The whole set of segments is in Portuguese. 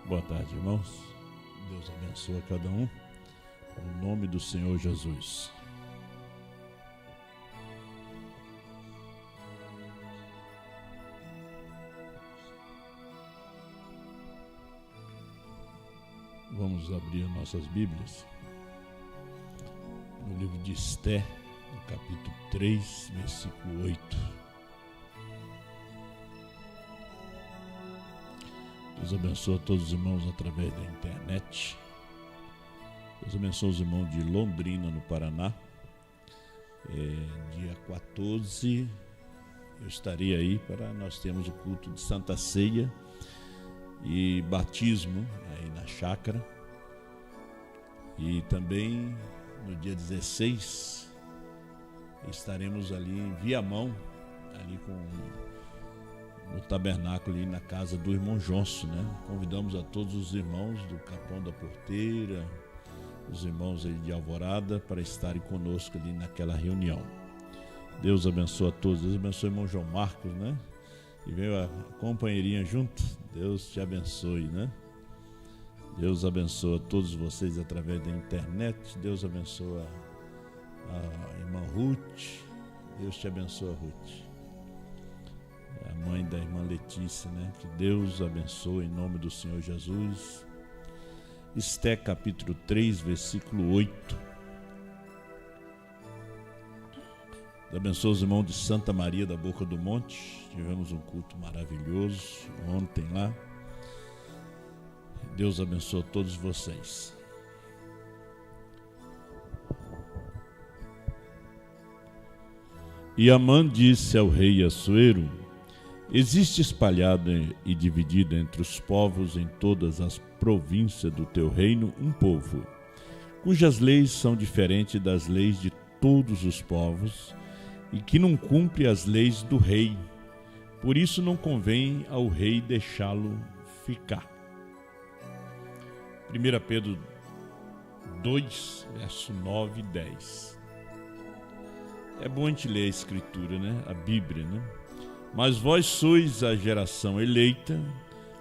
Boa tarde, irmãos. Deus abençoe a cada um. Em nome do Senhor Jesus. Vamos abrir nossas Bíblias no livro de Esté, no capítulo 3, versículo 8. Deus abençoe a todos os irmãos através da internet. Deus abençoe os irmãos de Londrina, no Paraná. Dia 14 eu estarei aí para nós termos o culto de Santa Ceia e batismo aí na chácara. E também no dia 16 estaremos ali em Viamão, ali no tabernáculo ali na casa do irmão Johnson, né? Convidamos a todos os irmãos do Capão da Porteira, os irmãos aí de Alvorada, para estarem conosco ali naquela reunião. Deus abençoe a todos. Deus abençoe o irmão João Marcos, né? E veio a companheirinha junto. Deus te abençoe, né? Deus abençoe a todos vocês através da internet. Deus abençoe a irmã Ruth. Deus te abençoe, Ruth. A mãe da irmã Letícia, né? Que Deus abençoe em nome do Senhor Jesus. Esté capítulo 3, versículo 8. Abençoe os irmãos de Santa Maria da Boca do Monte. Tivemos um culto maravilhoso ontem lá. Deus abençoe a todos vocês. E Amã disse ao rei Assuero: existe espalhado e dividido entre os povos em todas as províncias do teu reino um povo, cujas leis são diferentes das leis de todos os povos, e que não cumpre as leis do rei. Por isso não convém ao rei deixá-lo ficar. 1 Pedro 2, verso 9 e 10. É bom a gente ler a Escritura, né? A Bíblia, né? Mas vós sois a geração eleita,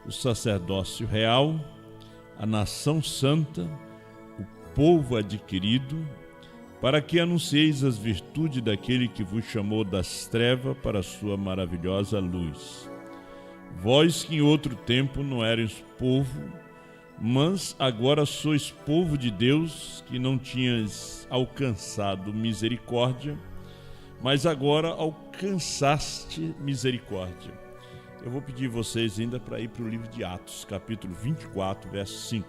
o sacerdócio real, a nação santa, o povo adquirido, para que anuncieis as virtudes daquele que vos chamou das trevas para a sua maravilhosa luz. Vós que em outro tempo não erais povo, mas agora sois povo de Deus, que não tinhas alcançado misericórdia, mas agora alcançaste misericórdia. Eu vou pedir vocês ainda para ir para o livro de Atos, capítulo 24, verso 5.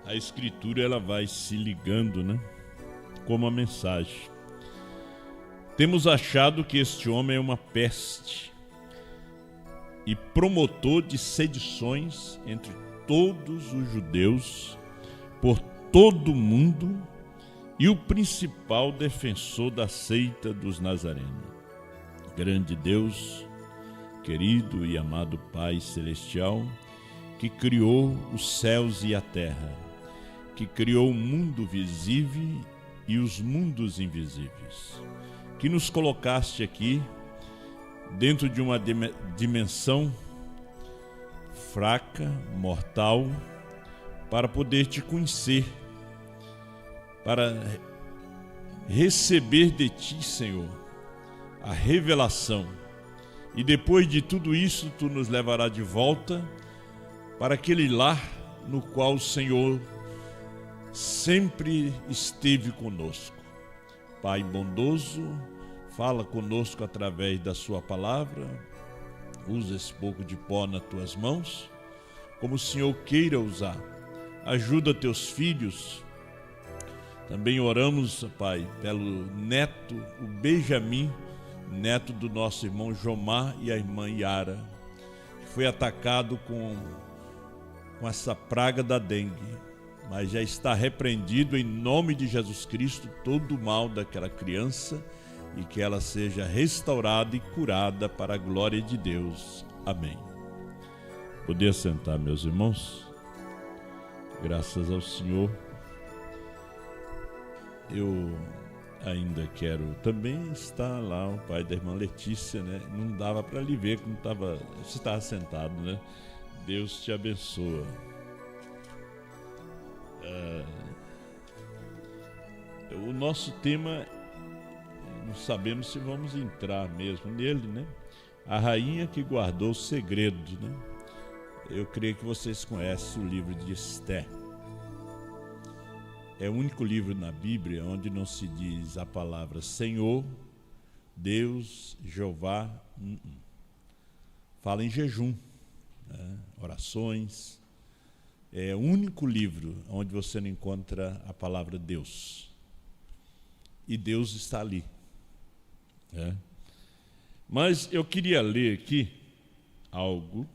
A Escritura ela vai se ligando, né, como a mensagem. Temos achado que este homem é uma peste e promotor de sedições entre todos os judeus por todo o mundo e o principal defensor da seita dos nazarenos. Grande Deus, querido e amado Pai Celestial, que criou os céus e a terra, que criou o mundo visível e os mundos invisíveis, que nos colocaste aqui dentro de uma dimensão fraca, mortal, para poder te conhecer, para receber de ti, Senhor, a revelação. E depois de tudo isso, tu nos levará de volta para aquele lar no qual o Senhor sempre esteve conosco. Pai bondoso, fala conosco através da sua palavra. Usa esse pouco de pó nas tuas mãos, como o Senhor queira usar. Ajuda teus filhos. Também oramos, Pai, pelo neto, o Benjamin, neto do nosso irmão Jomar e a irmã Yara, que foi atacado com essa praga da dengue, mas já está repreendido em nome de Jesus Cristo todo o mal daquela criança, e que ela seja restaurada e curada para a glória de Deus. Amém. Poder sentar, meus irmãos. Graças ao Senhor. Eu ainda quero também estar lá, o pai da irmã Letícia, né? Não dava para lhe ver como você estava sentado, né? Deus te abençoa. O nosso tema, não sabemos se vamos entrar mesmo nele, né? A rainha que guardou o segredo, né? Eu creio que vocês conhecem o livro de Esther. É o único livro na Bíblia onde não se diz a palavra Senhor, Deus, Jeová. Fala em jejum, né? Orações. É o único livro onde você não encontra a palavra Deus. E Deus está ali, né? Mas eu queria ler aqui algo.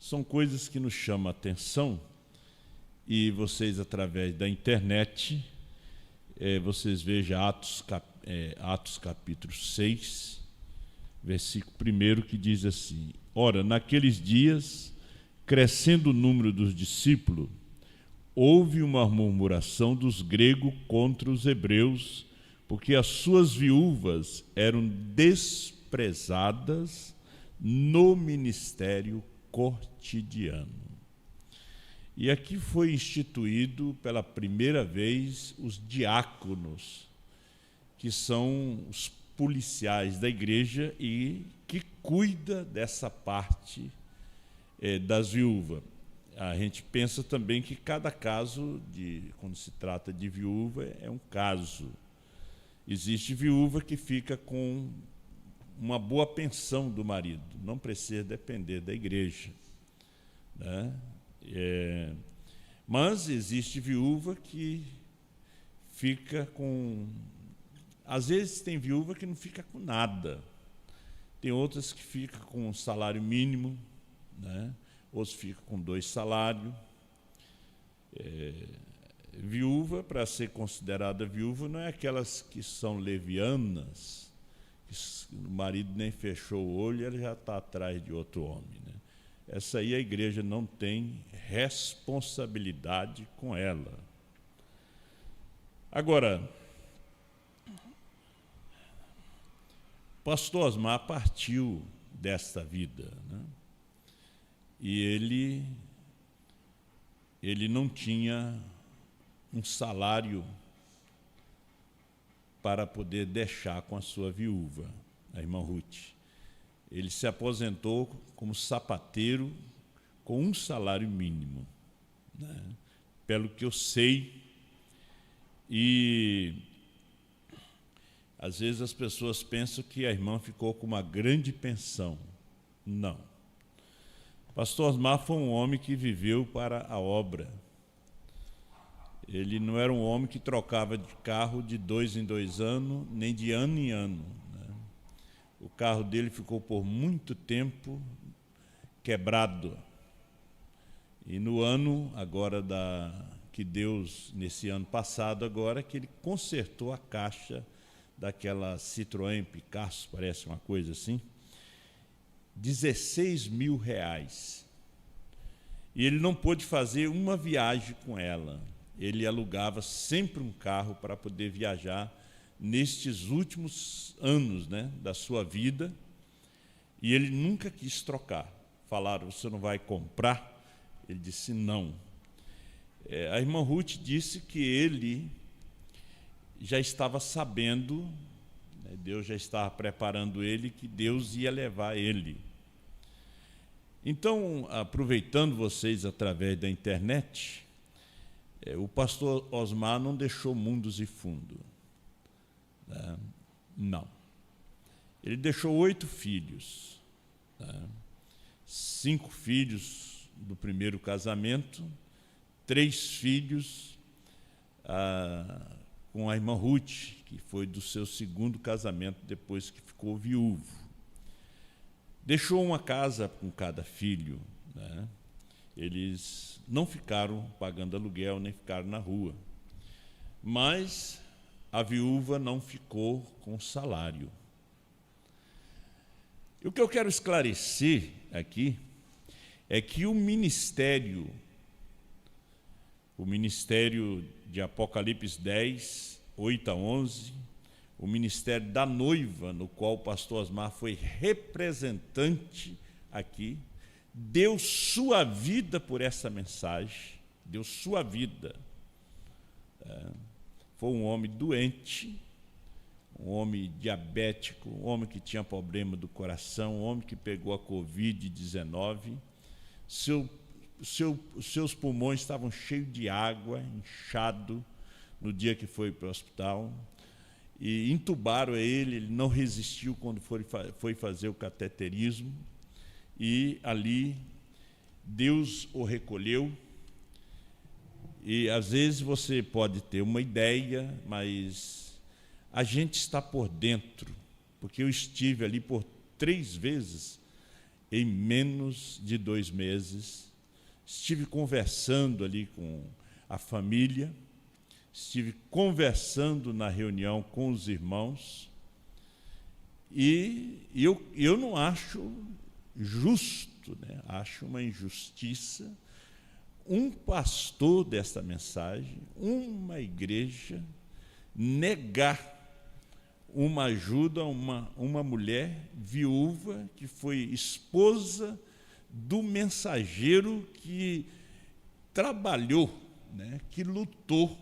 São coisas que nos chamam a atenção, e vocês, através da internet, vocês vejam Atos capítulo 6, versículo 1, que diz assim: Ora, naqueles dias, crescendo o número dos discípulos, houve uma murmuração dos gregos contra os hebreus, porque as suas viúvas eram desprezadas no ministério cotidiano. E aqui foi instituído pela primeira vez os diáconos, que são os policiais da igreja e que cuida dessa parte das viúvas. A gente pensa também que cada caso, quando se trata de viúva, é um caso. Existe viúva que fica com uma boa pensão do marido, não precisa depender da igreja, né? Mas existe viúva que fica com... Às vezes tem viúva que não fica com nada, tem outras que ficam com um salário mínimo, né? Outros ficam com 2 salários. Viúva, para ser considerada viúva, não é aquelas que são levianas, que o marido nem fechou o olho e ela já está atrás de outro homem, né? Essa aí a igreja não tem responsabilidade com ela. Agora, pastor Osmar partiu desta vida, né? E ele não tinha um salário para poder deixar com a sua viúva, a irmã Ruth. Ele se aposentou como sapateiro com um salário mínimo, né? Pelo que eu sei. E às vezes as pessoas pensam que a irmã ficou com uma grande pensão. Não. Pastor Osmar foi um homem que viveu para a obra. Ele não era um homem que trocava de carro de 2 em 2 anos, nem de ano em ano, né? O carro dele ficou por muito tempo quebrado. E no ano agora que Deus, nesse ano passado agora, que ele consertou a caixa daquela Citroën Picasso, parece uma coisa assim, R$16.000. E ele não pôde fazer uma viagem com ela. Ele alugava sempre um carro para poder viajar nestes últimos anos, né, da sua vida, e ele nunca quis trocar. Falaram: você não vai comprar? Ele disse não. A irmã Ruth disse que ele já estava sabendo, né, Deus já estava preparando ele, que Deus ia levar ele. Então, aproveitando vocês através da internet, o pastor Osmar não deixou mundos e fundos, né? Não. Ele deixou 8 filhos, né? 5 filhos do primeiro casamento, 3 filhos com a irmã Ruth, que foi do seu segundo casamento, depois que ficou viúvo. Deixou uma casa com cada filho, né? Eles não ficaram pagando aluguel, nem ficaram na rua. Mas a viúva não ficou com salário. E o que eu quero esclarecer aqui é que o ministério de Apocalipse 10 8 a 11, o ministério da noiva, no qual o pastor Osmar foi representante aqui, deu sua vida por essa mensagem, deu sua vida. Foi um homem doente, um homem diabético, um homem que tinha problema do coração, um homem que pegou a Covid-19, seus pulmões estavam cheios de água, inchado, no dia que foi para o hospital, e entubaram ele não resistiu quando foi fazer o cateterismo, e ali Deus o recolheu. E às vezes você pode ter uma ideia, mas a gente está por dentro, porque eu estive ali por 3 vezes em menos de 2 meses, estive conversando ali com a família, estive conversando na reunião com os irmãos, e eu não acho justo, né? Acho uma injustiça um pastor desta mensagem, uma igreja, negar uma ajuda a uma mulher viúva que foi esposa do mensageiro que trabalhou, né, que lutou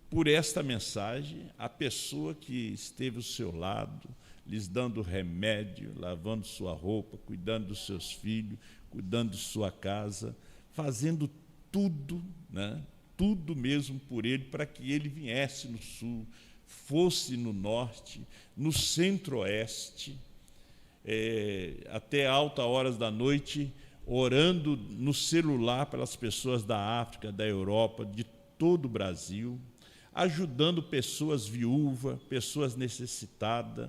por esta mensagem, a pessoa que esteve ao seu lado, lhes dando remédio, lavando sua roupa, cuidando dos seus filhos, cuidando de sua casa, fazendo tudo, né, tudo mesmo por ele, para que ele viesse no sul, fosse no norte, no centro-oeste, até altas horas da noite, orando no celular pelas pessoas da África, da Europa, de todo o Brasil, ajudando pessoas viúvas, pessoas necessitadas.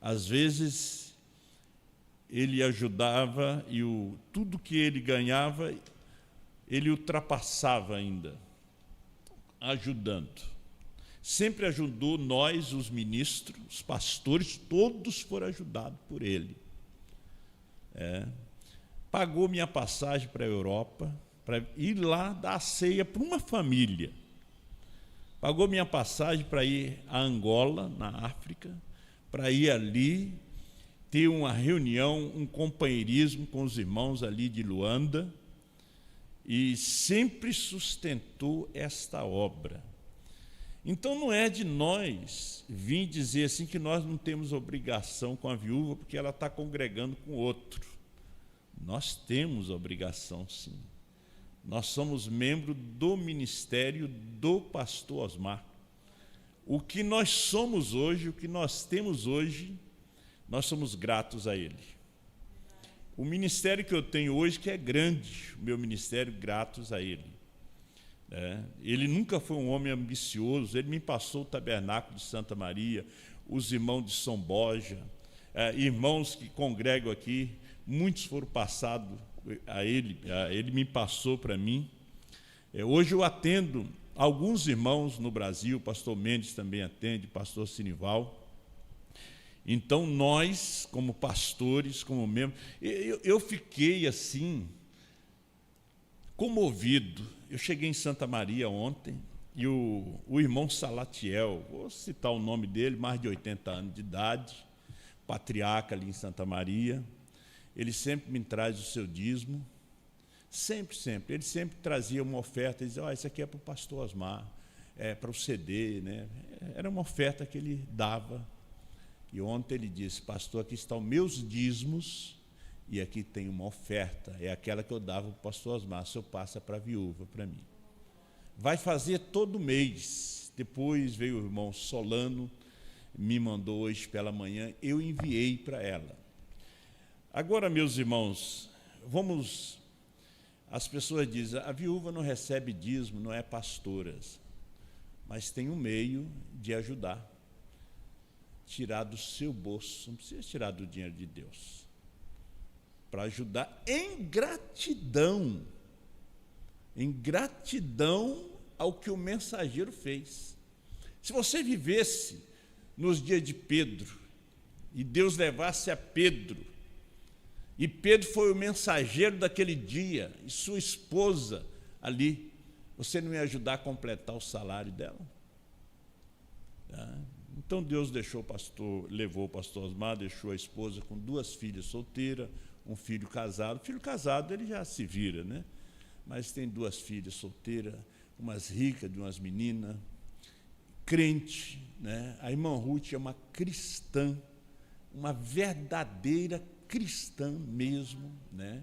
Às vezes, ele ajudava e tudo que ele ganhava, ele ultrapassava ainda, ajudando. Sempre ajudou nós, os ministros, os pastores, todos foram ajudados por ele. Pagou minha passagem para a Europa, para ir lá dar a ceia para uma família. Pagou minha passagem para ir a Angola, na África, para ir ali, ter uma reunião, um companheirismo com os irmãos ali de Luanda, e sempre sustentou esta obra. Então não é de nós vir dizer assim que nós não temos obrigação com a viúva porque ela está congregando com outro. Nós temos obrigação, sim. Nós somos membros do ministério do pastor Osmar. O que nós somos hoje, o que nós temos hoje, nós somos gratos a ele. O ministério que eu tenho hoje, que é grande, o meu ministério, gratos a ele. Ele nunca foi um homem ambicioso, ele me passou o tabernáculo de Santa Maria, os irmãos de São Borja, irmãos que congregam aqui, muitos foram passados a ele me passou para mim. Hoje eu atendo alguns irmãos no Brasil, o pastor Mendes também atende, o pastor Sinival. Então nós, como pastores, como membros, eu fiquei assim, comovido. Eu cheguei em Santa Maria ontem, e o irmão Salatiel, vou citar o nome dele, mais de 80 anos de idade, patriarca ali em Santa Maria, ele sempre me traz o seu dízimo, sempre, ele sempre trazia uma oferta, ele dizia, isso aqui é para o pastor Osmar, para o CD, né? Era uma oferta que ele dava, e ontem ele disse, pastor, aqui estão meus dízimos, e aqui tem uma oferta, é aquela que eu dava para o pastor Osmar, o senhor passa para a viúva, para mim. Vai fazer todo mês. Depois veio o irmão Solano, me mandou hoje pela manhã, eu enviei para ela. Agora, meus irmãos, as pessoas dizem, a viúva não recebe dízimo, não é pastoras, mas tem um meio de ajudar, tirar do seu bolso, não precisa tirar do dinheiro de Deus, para ajudar em gratidão ao que o mensageiro fez. Se você vivesse nos dias de Pedro, e Deus levasse a Pedro, e Pedro foi o mensageiro daquele dia, e sua esposa ali, você não ia ajudar a completar o salário dela? Tá? Então Deus levou o pastor Osmar, deixou a esposa com 2 filhas solteiras, um filho casado. Filho casado ele já se vira, né? Mas tem 2 filhas solteiras, umas ricas, de umas meninas, crente, né? A irmã Ruth é uma cristã, uma verdadeira cristã mesmo, né?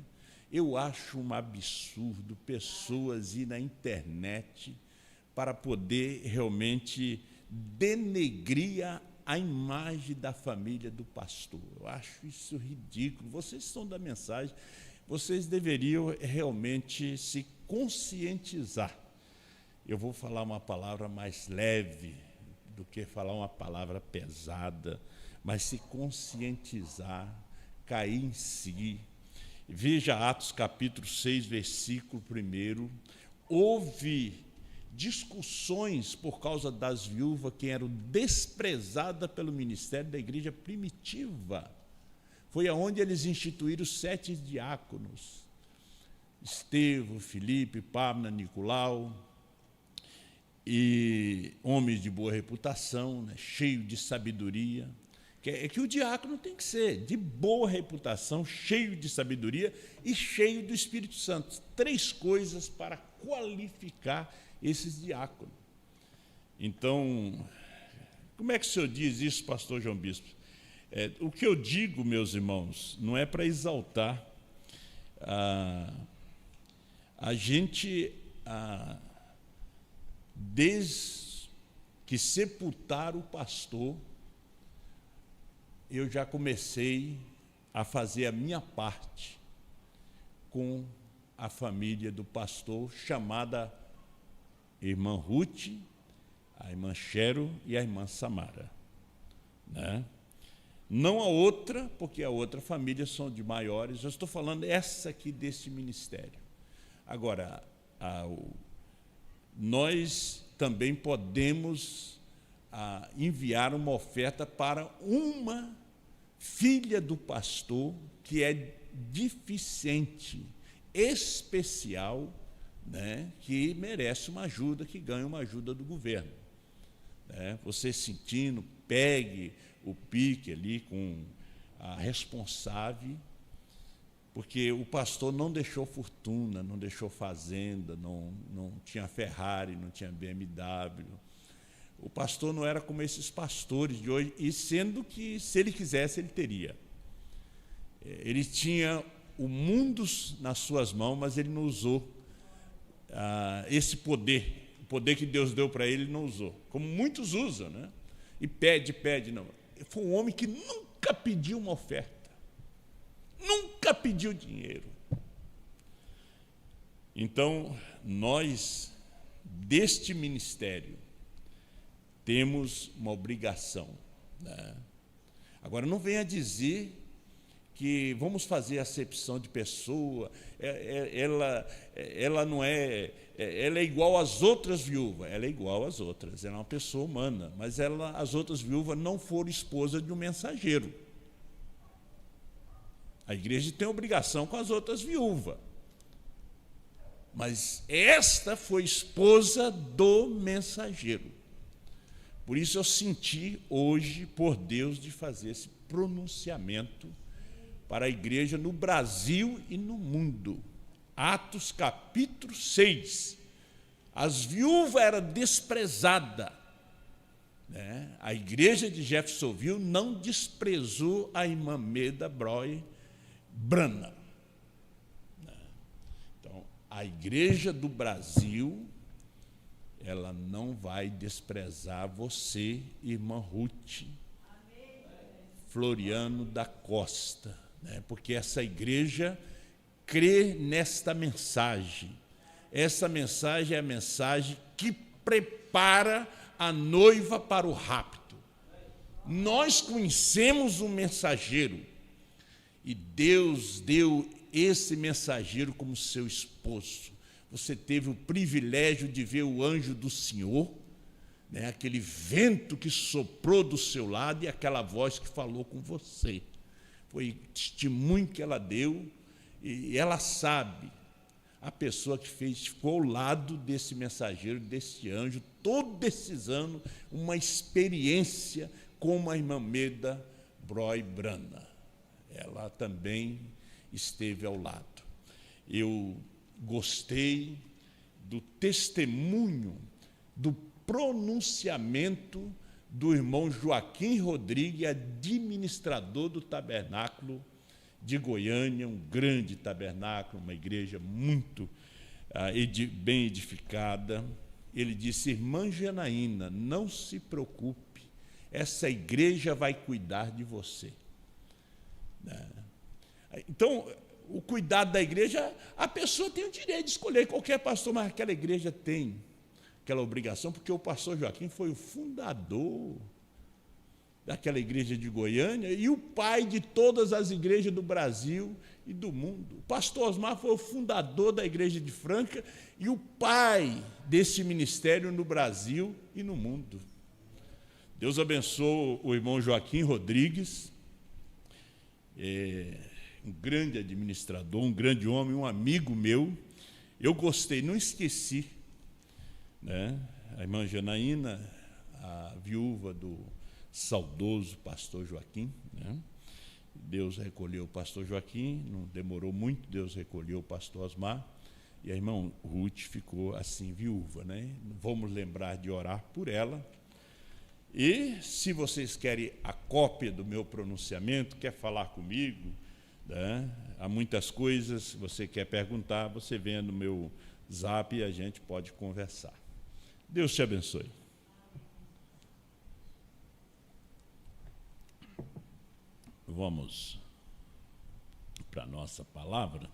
Eu acho um absurdo pessoas ir na internet para poder realmente denegrir a imagem da família do pastor. Eu acho isso ridículo. Vocês são da mensagem, vocês deveriam realmente se conscientizar. Eu vou falar uma palavra mais leve do que falar uma palavra pesada, mas se conscientizar, cair em si. Veja Atos capítulo 6, versículo 1. Houve discussões por causa das viúvas que eram desprezadas pelo ministério da igreja primitiva. Foi aonde eles instituíram os 7 diáconos. Estevão, Filipe, Pabna, Nicolau, e homens de boa reputação, né, cheio de sabedoria. Que o diácono tem que ser de boa reputação, cheio de sabedoria e cheio do Espírito Santo. 3 coisas para qualificar esses diáconos. Então, como é que o senhor diz isso, pastor João Bispo? O que eu digo, meus irmãos, não é para exaltar a gente, desde que sepultaram o pastor, eu já comecei a fazer a minha parte com a família do pastor, chamada irmã Ruth, a irmã Chero e a irmã Samara, né? Não a outra, porque a outra família são de maiores, eu estou falando essa aqui desse ministério. Agora, nós também podemos enviar uma oferta para uma filha do pastor que é deficiente, especial, né, que merece uma ajuda, que ganha uma ajuda do governo. Né? Você sentindo, pegue o pique ali com a responsável, porque o pastor não deixou fortuna, não deixou fazenda, não tinha Ferrari, não tinha BMW. O pastor não era como esses pastores de hoje, e sendo que, se ele quisesse, ele teria. Ele tinha o mundo nas suas mãos, mas ele não usou esse poder. O poder que Deus deu para ele, ele não usou. Como muitos usam, né? E pede, não. Foi um homem que nunca pediu uma oferta. Nunca pediu dinheiro. Então, nós, deste ministério, temos uma obrigação, né? Agora, não venha dizer que vamos fazer acepção de pessoa, ela não é, ela é igual às outras viúvas. Ela é igual às outras, ela é uma pessoa humana, mas as outras viúvas não foram esposas de um mensageiro. A igreja tem obrigação com as outras viúvas, mas esta foi esposa do mensageiro. Por isso eu senti hoje, por Deus, de fazer esse pronunciamento para a igreja no Brasil e no mundo. Atos capítulo 6. As viúvas eram desprezadas, né? A igreja de Jeffersonville não desprezou a irmã Meda Broi Brana. Então, a igreja do Brasil, ela não vai desprezar você, irmã Ruth Floriano da Costa, né? Porque essa igreja crê nesta mensagem. Essa mensagem é a mensagem que prepara a noiva para o rapto. Nós conhecemos um mensageiro, e Deus deu esse mensageiro como seu esposo. Você teve o privilégio de ver o anjo do Senhor, né, aquele vento que soprou do seu lado e aquela voz que falou com você. Foi testemunho que ela deu, e ela sabe a pessoa que ficou ao lado desse mensageiro, desse anjo, todos esses anos, uma experiência como a irmã Meda Broy Brana. Ela também esteve ao lado. Eu gostei do testemunho, do pronunciamento do irmão Joaquim Rodrigues, administrador do tabernáculo de Goiânia, um grande tabernáculo, uma igreja muito bem edificada. Ele disse: irmã Janaína, não se preocupe, essa igreja vai cuidar de você. Então, o cuidado da igreja, a pessoa tem o direito de escolher qualquer pastor, mas aquela igreja tem aquela obrigação, porque o pastor Joaquim foi o fundador daquela igreja de Goiânia e o pai de todas as igrejas do Brasil e do mundo. O pastor Osmar foi o fundador da igreja de Franca e o pai desse ministério no Brasil e no mundo. Deus abençoe o irmão Joaquim Rodrigues, um grande administrador, um grande homem, um amigo meu. Eu gostei, não esqueci, né? A irmã Janaína, a viúva do saudoso pastor Joaquim, né? Deus recolheu o pastor Joaquim, não demorou muito, Deus recolheu o pastor Osmar, e a irmã Ruth ficou assim, viúva, né? Vamos lembrar de orar por ela. E se vocês querem a cópia do meu pronunciamento, quer falar comigo, né? Há muitas coisas, você quer perguntar, você vem no meu zap e a gente pode conversar. Deus te abençoe. Vamos para a nossa palavra.